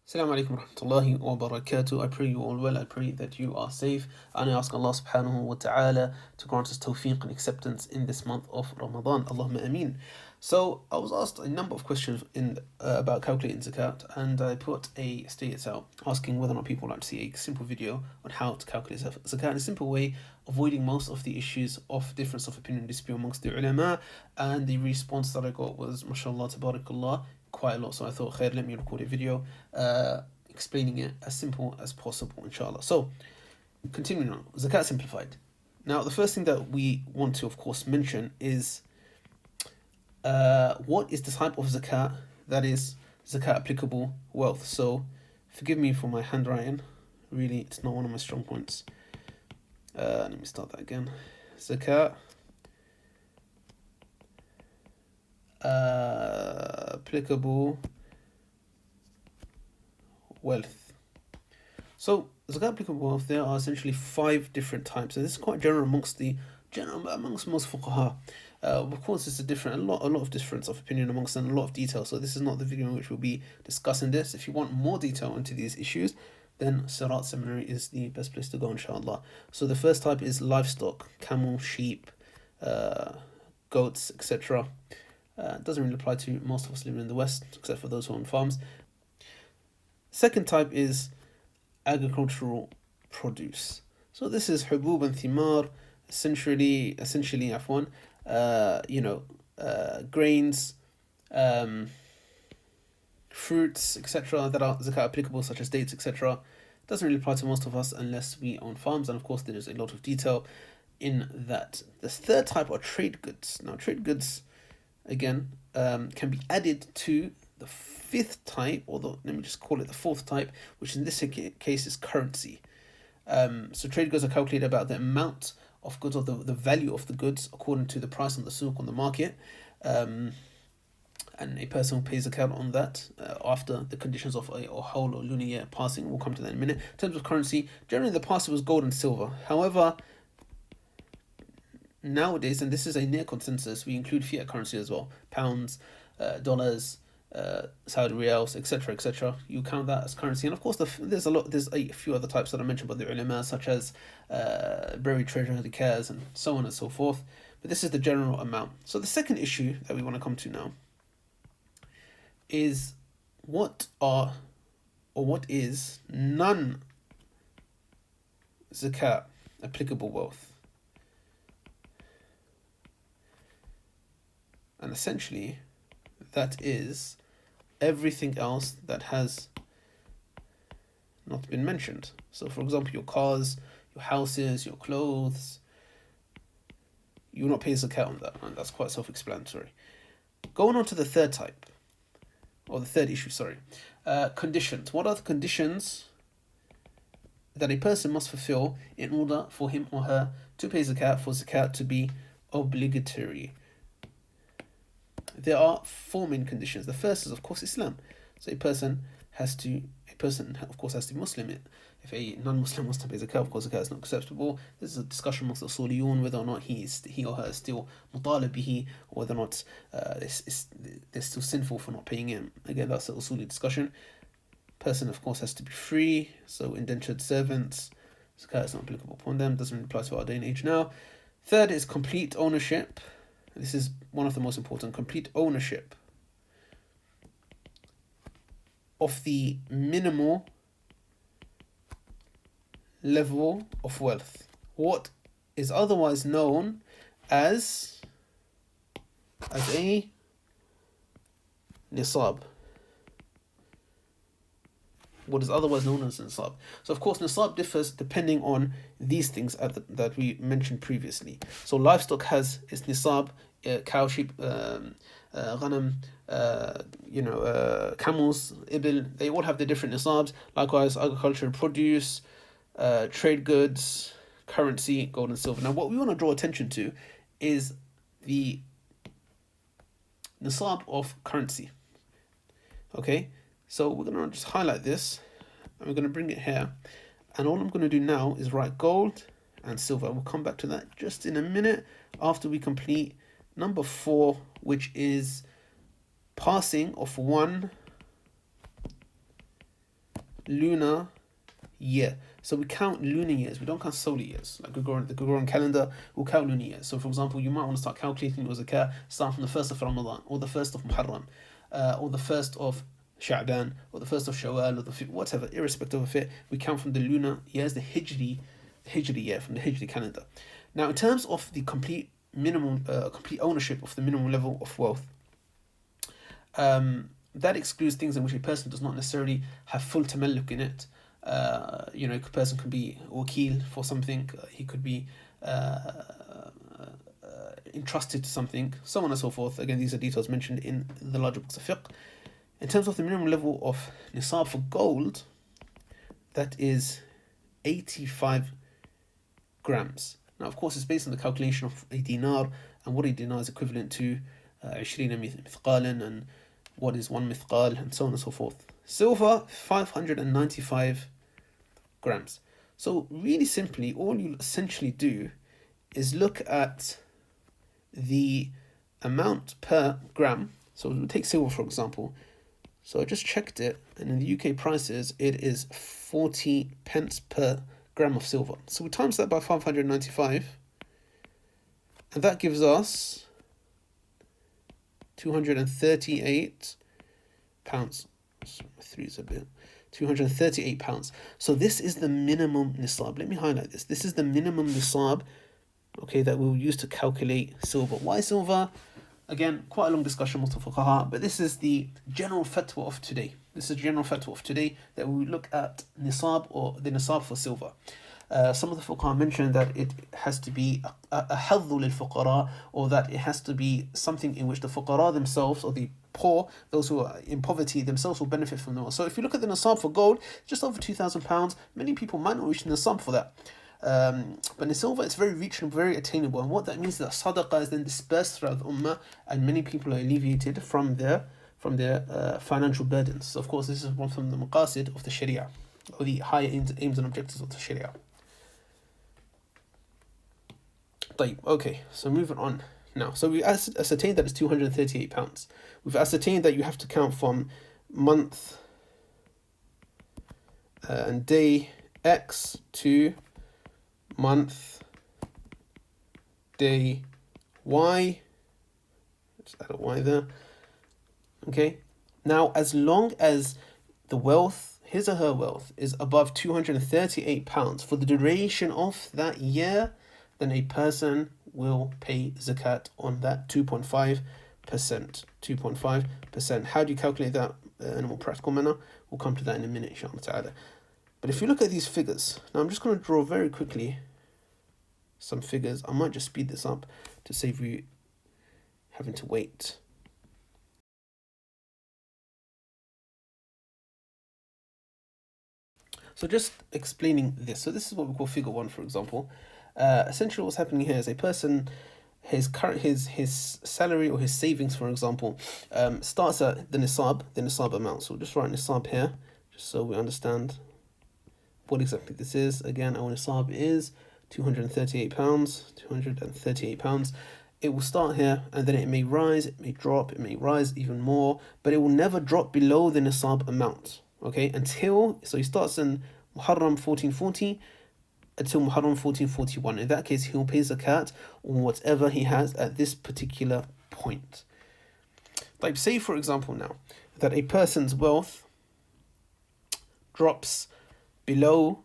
Assalamu alaikum warahmatullahi wabarakatuh. I pray you all well. I pray that you are safe. And I ask Allah subhanahu wa ta'ala to grant us tawfiq and acceptance in this month of Ramadan. Allahumma ameen. So I was asked a number of questions about calculating zakat, and I put a status out asking whether or not people would like to see a simple video on how to calculate zakat in a simple way, avoiding most of the issues of difference of opinion and dispute amongst the ulama. And the response that I got was, mashallah, tabarakallah, quite a lot. So I thought, khair, let me record a video explaining it as simple as possible, inshallah. So, continuing on, Zakat Simplified. Now, the first thing that we want to, of course, mention is what is the type of zakat that is zakat applicable wealth. So, forgive me for my handwriting. Really, it's not one of my strong points. Let me start that again. Zakat applicable wealth. So zakat applicable wealth, there are essentially 5 different types, and this is quite general amongst most fuqaha. Of course, it's a lot of difference of opinion amongst them, a lot of detail. So this is not the video in which we'll be discussing this. If you want more detail into these issues, then Sirat Seminary is the best place to go, inshallah. So the first type is livestock: camel, sheep, goats, etc. It doesn't really apply to most of us living in the West, except for those who own farms. Second type is agricultural produce. So this is hubub and thimar, essentially afwan, grains, fruits, etc. that are zakat applicable, such as dates, etc. Doesn't really apply to most of us unless we own farms, and of course there's a lot of detail in that. The third type are trade goods. Now, trade goods, again, can be added to the fifth type, or let me just call it the fourth type, which in this case is currency. So trade goods are calculated about the amount of goods, or the value of the goods, according to the price on the souk, on the market. And a person pays account on that after the conditions of a whole or lunar year passing. We'll come to that in a minute. In terms of currency, generally the past was gold and silver. However, nowadays, and this is a near consensus, we include fiat currency as well: pounds, dollars, Saudi riyals, etc. You count that as currency, and of course there's a few other types that are mentioned by the ulama, such as buried treasure, the cares, and so on and so forth. But this is the general amount. So the second issue that we want to come to now is what is non-zakat applicable wealth. And essentially, that is everything else that has not been mentioned. So, for example, your cars, your houses, your clothes, you will not pay zakat on that, and that's quite self-explanatory. Going on to the third type, or the third issue, conditions. What are the conditions that a person must fulfill in order for him or her to pay zakat, for zakat to be obligatory? There are 4 main conditions. The first is, of course, Islam. So a person of course has to be Muslim. If a non-Muslim wants to pay zakat, of course zakat is not acceptable. This is a discussion amongst the usuliyun whether or not he or her is still mutalib bihi, or whether or not they're still sinful for not paying him. Again, that's an usuli discussion. Person, of course, has to be free. So indentured servants, zakat is not applicable upon them. Doesn't apply to our day and age now. Third is complete ownership. This is one of the most important: complete ownership of the minimal level of wealth, what is otherwise known as a nisab. What is otherwise known as nisab. So, of course, nisab differs depending on these things that we mentioned previously. So, livestock has its nisab: cow, sheep, ghanam, camels, ibil. They all have their different nisabs. Likewise, agriculture, produce, trade goods, currency, gold and silver. Now, what we want to draw attention to is the nisab of currency. Okay, so we're going to just highlight this, and we're going to bring it here. And all I'm going to do now is write gold and silver. We'll come back to that just in a minute after we complete number 4, which is passing of one lunar year. So we count lunar years. We don't count solar years. Like the Gregorian calendar will count lunar years. So for example, you might want to start calculating your zakah, start from the 1st of Ramadan, or the 1st of Muharram, or the 1st of Sha'ban, or the 1st of Shawwal, or the whatever, irrespective of it, we count from the lunar years, the Hijri year, from the Hijri calendar. Now, in terms of the complete ownership of the minimum level of wealth, that excludes things in which a person does not necessarily have full tamalluk in it. A person could be wakil for something, he could be entrusted to something, so on and so forth. Again, these are details mentioned in the larger books of fiqh. In terms of the minimum level of nisab for gold, that is 85 grams. Now, of course, it's based on the calculation of a dinar, and what a dinar is equivalent to 20 mithqalan, and what is 1 mithqal, and so on and so forth. Silver, 595 grams. So really simply, all you essentially do is look at the amount per gram. So we'll take silver, for example. So I just checked it, and in the UK prices, it is 40 pence per gram of silver. So we times that by 595, and that gives us 238 pounds. So my 3 is a bit. 238 pounds. So this is the minimum nisab. Let me highlight this. This is the minimum nisab, okay, that we'll use to calculate silver. Why silver? Again, quite a long discussion with fuqaha, but this is the general fatwa of today. This is general fatwa of today, that we look at nisab, or the nisab for silver. Some of the fuqaha mentioned that it has to be a hadhu lil fuqara, or that it has to be something in which the fuqara themselves, or the poor, those who are in poverty themselves, will benefit from them. So if you look at the nisab for gold, just over £2,000, many people might not reach the nisab for that. But in silver, it's very reachable, very attainable, and what that means is that sadaqah is then dispersed throughout the ummah, and many people are alleviated from their financial burdens. So of course, this is one from the maqasid of the Sharia, or the higher aims and objectives of the Sharia. Okay, so moving on now. So we ascertained that it's £238. We've ascertained that you have to count from month and day X to month, day Y. Just add a Y there. Okay. Now, as long as the wealth, his or her wealth, is above £238 for the duration of that year, then a person will pay zakat on that 2.5%. 2.5%. How do you calculate that in a more practical manner? We'll come to that in a minute, inshallah ta'ala. But if you look at these figures, now I'm just going to draw very quickly some figures. I might just speed this up to save you having to wait. So just explaining this. So this is what we call figure 1, for example. Essentially what's happening here is a person, his salary or his savings, for example, starts at the nisab amount. So we'll just write nisab here, just so we understand what exactly this is. Again, our nisab is £238. £238. It will start here, and then it may rise, it may drop, it may rise even more, but it will never drop below the nisab amount. Okay, so he starts in Muharram 1440 until Muharram 1441. In that case, he'll pay zakat on whatever he has at this particular point. Like, say for example now that a person's wealth drops below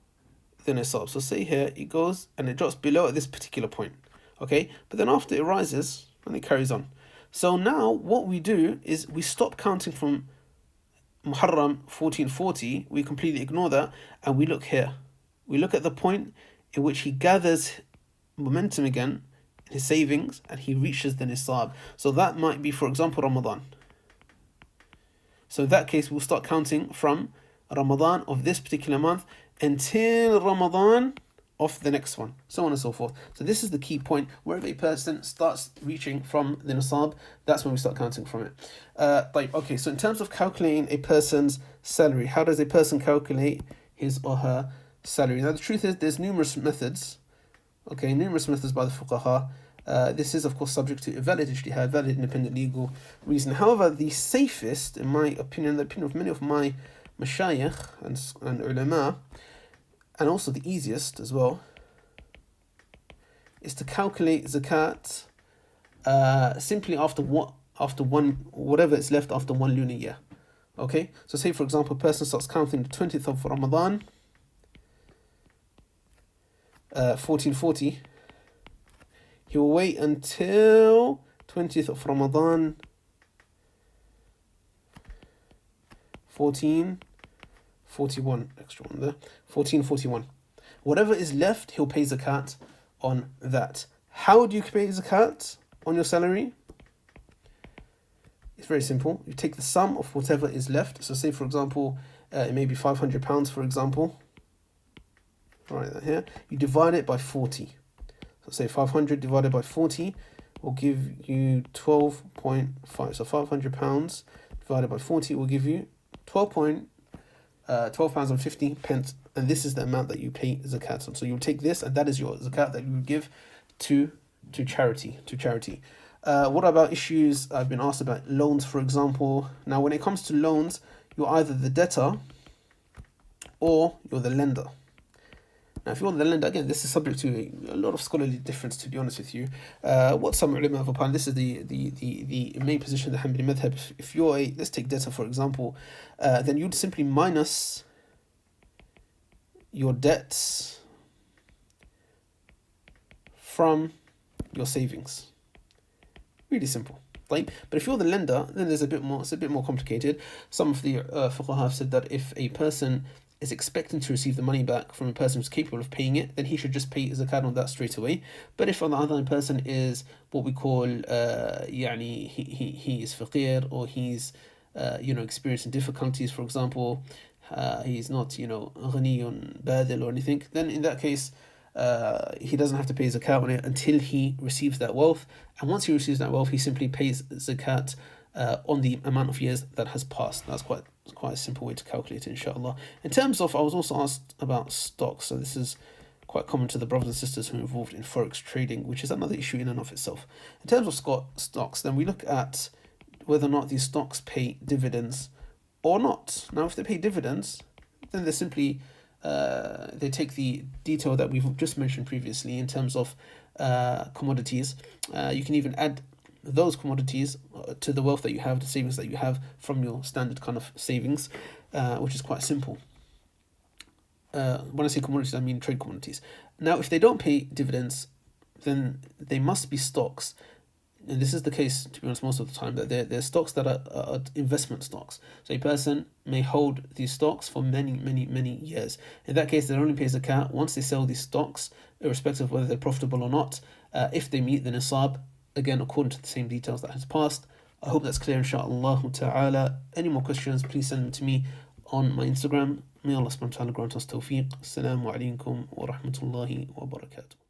the nisab. So say here it goes and it drops below at this particular point. Okay, but then after it rises and it carries on. So now what we do is we stop counting from Muharram 1440. We completely ignore that, and we look here. We look at the point in which he gathers momentum again, his savings, and he reaches the nisab. So that might be, for example, Ramadan. So in that case, we'll start counting from Ramadan of this particular month until Ramadan of the next one, so on and so forth. So this is the key point. Wherever a person starts reaching from the nisab, that's when we start counting from it. Okay, so in terms of calculating a person's salary, how does a person calculate his or her salary? Now the truth is there's numerous methods. Okay, numerous methods by the fuqaha. This is of course subject to a valid ijtihad, valid independent legal reason. However, the safest, in my opinion, the opinion of many of my mashayikh and ulama, and also the easiest as well, is to calculate zakat simply after whatever is left after one lunar year. Okay, so say for example, a person starts counting the 20th of Ramadan, 1440. He will wait until 20th of Ramadan, 1441, extra one there, 1441. Whatever is left, he'll pay zakat on that. How do you pay zakat on your salary? It's very simple. You take the sum of whatever is left. So say, for example, it may be £500, for example. Right here. You divide it by 40. So say 500 divided by 40 will give you 12.5. So £500 divided by 40 will give you £12.50, and this is the amount that you pay zakat on. So you'll take this, and that is your zakat that you would give to charity. What about issues I've been asked about loans, for example? Now, when it comes to loans, you're either the debtor or you're the lender. Now, if you're the lender, again, this is subject to a lot of scholarly difference, to be honest with you. What some ulama have upon, this is the main position of the Hanbali madhab. If you're let's take debtor, for example, then you'd simply minus your debts from your savings. Really simple. Right? But if you're the lender, then it's a bit more complicated. Some of the fuqaha have said that if a person is expecting to receive the money back from a person who's capable of paying it, then he should just pay zakat on that straight away. But if on the other hand, person is what we call he is faqir, or he's experiencing difficulties, for example, he's not ghaniyun badil or anything, then in that case he doesn't have to pay zakat on it until he receives that wealth. And once he receives that wealth, he simply pays zakat on the amount of years that has passed. That's quite a simple way to calculate it, inshallah. In terms of, I was also asked about stocks, so this is quite common to the brothers and sisters who are involved in forex trading, which is another issue in and of itself. In terms of stocks, then we look at whether or not these stocks pay dividends or not. Now, if they pay dividends, then they simply they take the detail that we've just mentioned previously in terms of commodities. You can even add those commodities to the wealth that you have, the savings that you have from your standard kind of savings, which is quite simple. When I say commodities, I mean trade commodities. Now, if they don't pay dividends, then they must be stocks. And this is the case, to be honest, most of the time, that they're stocks that are investment stocks. So a person may hold these stocks for many years. In that case, they only pay zakat once they sell these stocks, irrespective of whether they're profitable or not, if they meet the nisab, again, according to the same details that has passed. I hope that's clear, inshaAllah ta'ala. Any more questions, please send them to me on my Instagram. May Allah subhanahu wa ta'ala grant us tawfiq. Assalamu alaikum wa rahmatullahi wa barakatuh.